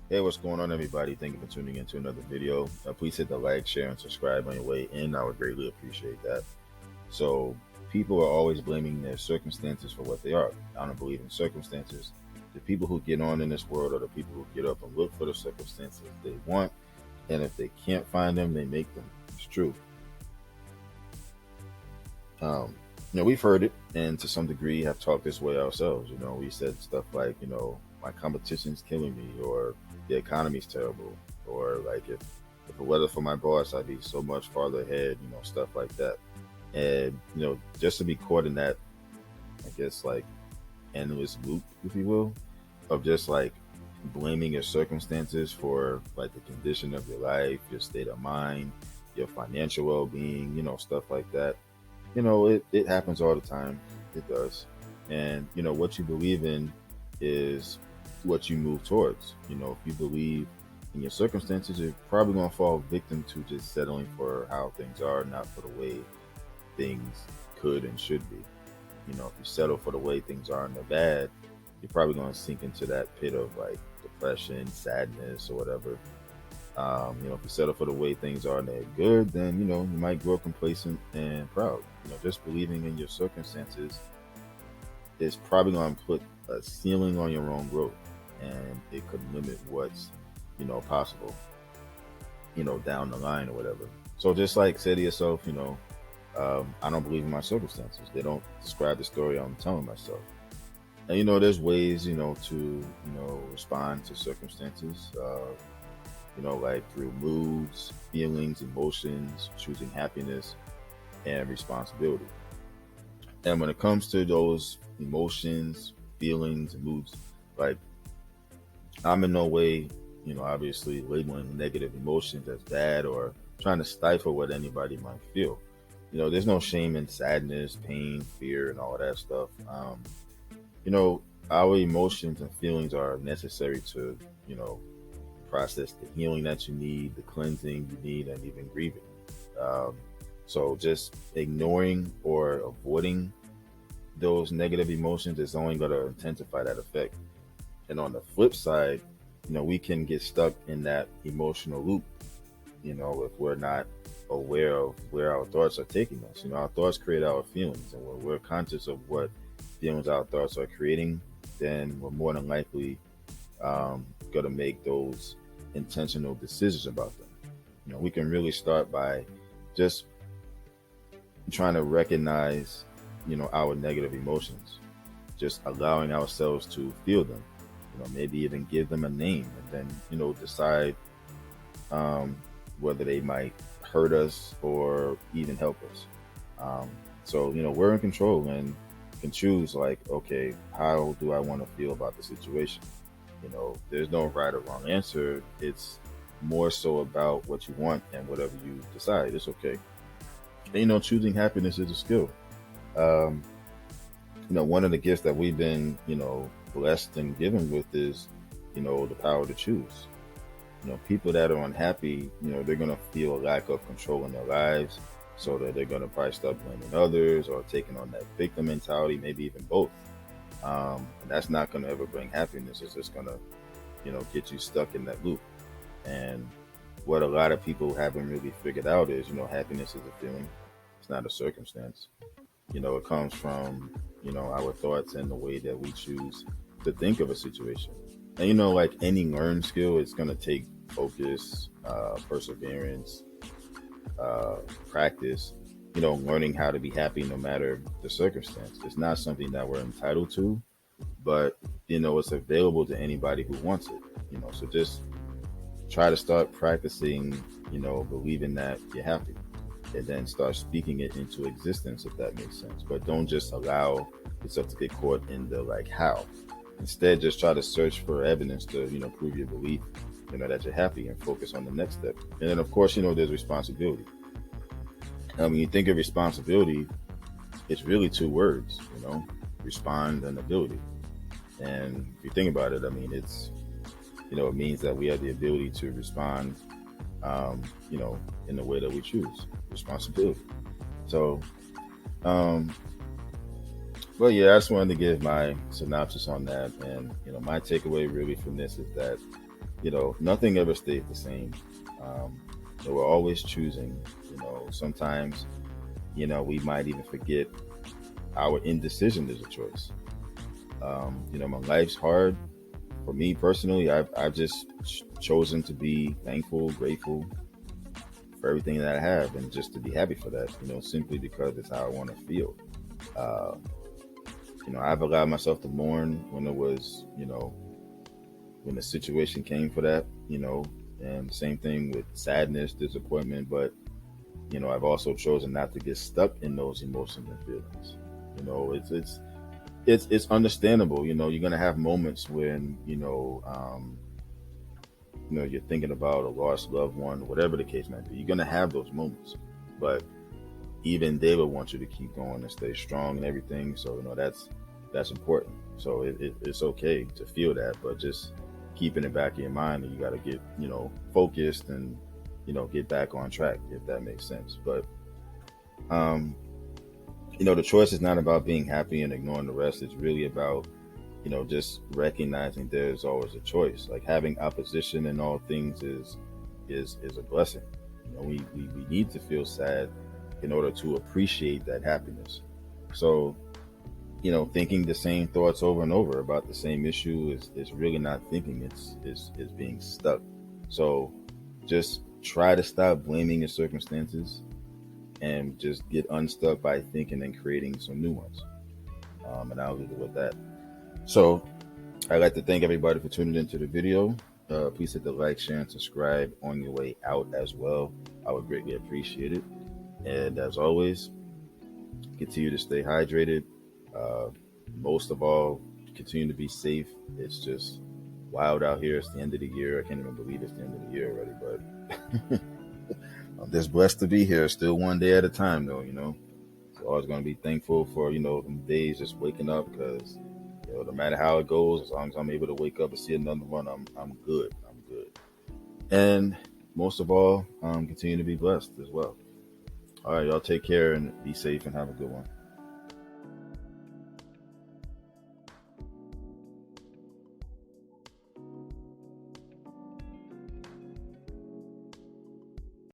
Hey, what's going on, everybody? Thank you for tuning in to another video. Please hit the like, share, and subscribe on your way in. I would greatly appreciate that. So, people are always blaming their circumstances for what they are. I don't believe in circumstances. The people who get on in this world are the people who get up and look for the circumstances they want, and if they can't find them, they make them. It's true. Um, we've heard it, and to some degree, have talked this way ourselves. We said stuff like, my competition's killing me, or the economy's terrible, or like if it wasn't for my boss, I'd be so much farther ahead. Stuff like that. And just to be caught in that, I guess, like endless loop, if you will, of just like blaming your circumstances for like the condition of your life, your state of mind, your financial well-being, stuff like that. It happens all the time. It does. And what you believe in is what you move towards. If you believe in your circumstances, you're probably going to fall victim to just settling for how things are, not for the way things could and should be. If you settle for the way things are and they're bad, you're probably going to sink into that pit of like depression, sadness, or whatever. If you settle for the way things are and they're good, then you might grow complacent and proud. Just believing in your circumstances is probably going to put a ceiling on your own growth, and it could limit what's possible, down the line or whatever. So just like say to yourself, I don't believe in my circumstances. They don't describe the story I'm telling myself. And there's ways to respond to circumstances. Like through moods, feelings, emotions, choosing happiness and responsibility. And when it comes to those emotions, feelings, and moods, like I'm in no way, obviously labeling negative emotions as bad or trying to stifle what anybody might feel. There's no shame in sadness, pain, fear, and all of that stuff. You know, our emotions and feelings are necessary to, process the healing that you need, the cleansing you need, and even grieving. Um, so just ignoring or avoiding those negative emotions is only going to intensify that effect. And on the flip side, we can get stuck in that emotional loop, if we're not aware of where our thoughts are taking us. Our thoughts create our feelings, and when we're conscious of what feelings our thoughts are creating, then we're more than likely going to make those intentional decisions about them. We can really start by just trying to recognize, our negative emotions, just allowing ourselves to feel them, maybe even give them a name, and then, decide um, whether they might hurt us or even help us. So, we're in control and can choose, like, okay, how do I want to feel about the situation? There's no right or wrong answer. It's more so about what you want, and whatever you decide, it's okay. And, choosing happiness is a skill. Um, one of the gifts that we've been, blessed and given with is, the power to choose. People that are unhappy, they're going to feel a lack of control in their lives, so that they're going to probably start blaming others or taking on that victim mentality, maybe even both. And that's not going to ever bring happiness. It's just going to, get you stuck in that loop. And what a lot of people haven't really figured out is, happiness is a feeling. It's not a circumstance. It comes from, our thoughts and the way that we choose to think of a situation. And, like any learned skill, it's going to take focus, perseverance, uh, practice, learning how to be happy no matter the circumstance. It's not something that we're entitled to, but, it's available to anybody who wants it. So just try to start practicing, believing that you're happy, and then start speaking it into existence, if that makes sense. But don't just allow yourself to get caught in the like how. Instead, just try to search for evidence to, prove your belief, that you're happy, and focus on the next step. And then, of course, there's responsibility. When you think of responsibility, it's really two words, respond and ability. And if you think about it, I mean, it means that we have the ability to respond, um, in the way that we choose. Responsibility. So, um, well, yeah, I just wanted to give my synopsis on that. And, my takeaway really from this is that, Nothing ever stays the same. Um, so we're always choosing. Sometimes we might even forget our indecision is a choice. When life's hard, for me personally, I've just chosen to be thankful, grateful for everything that I have, and just to be happy for that. Simply because it's how I want to feel. Uh, I've allowed myself to mourn when it was, when the situation came for that. And same thing with sadness, disappointment, but I've also chosen not to get stuck in those emotions and feelings. It's understandable. You're gonna have moments when you're thinking about a lost loved one, whatever the case might be. You're gonna have those moments, but even they would want you to keep going and stay strong and everything. So that's important. So it's okay to feel that, but just keep it in the back of your mind, and you got to get focused and get back on track, if that makes sense. But um, the choice is not about being happy and ignoring the rest. It's really about just recognizing there's always a choice. Like having opposition in all things is a blessing. We need to feel sad in order to appreciate that happiness. So, thinking the same thoughts over and over about the same issue is really not thinking. It's being stuck. So just try to stop blaming your circumstances and just get unstuck by thinking and creating some new ones. And I'll leave it with that. So I'd like to thank everybody for tuning into the video. Please hit the like, share, and subscribe on your way out as well. I would greatly appreciate it. And as always, continue to stay hydrated. Uh, Most of all, continue to be safe. It's just wild out here. It's the end of the year. I can't even believe it's the end of the year already, but I'm just blessed to be here. Still one day at a time, though. So always going to be thankful for, them days just waking up because, no matter how it goes, as long as I'm able to wake up and see another one, I'm good. I'm good. And most of all, continue to be blessed as well. All right, y'all take care and be safe and have a good one.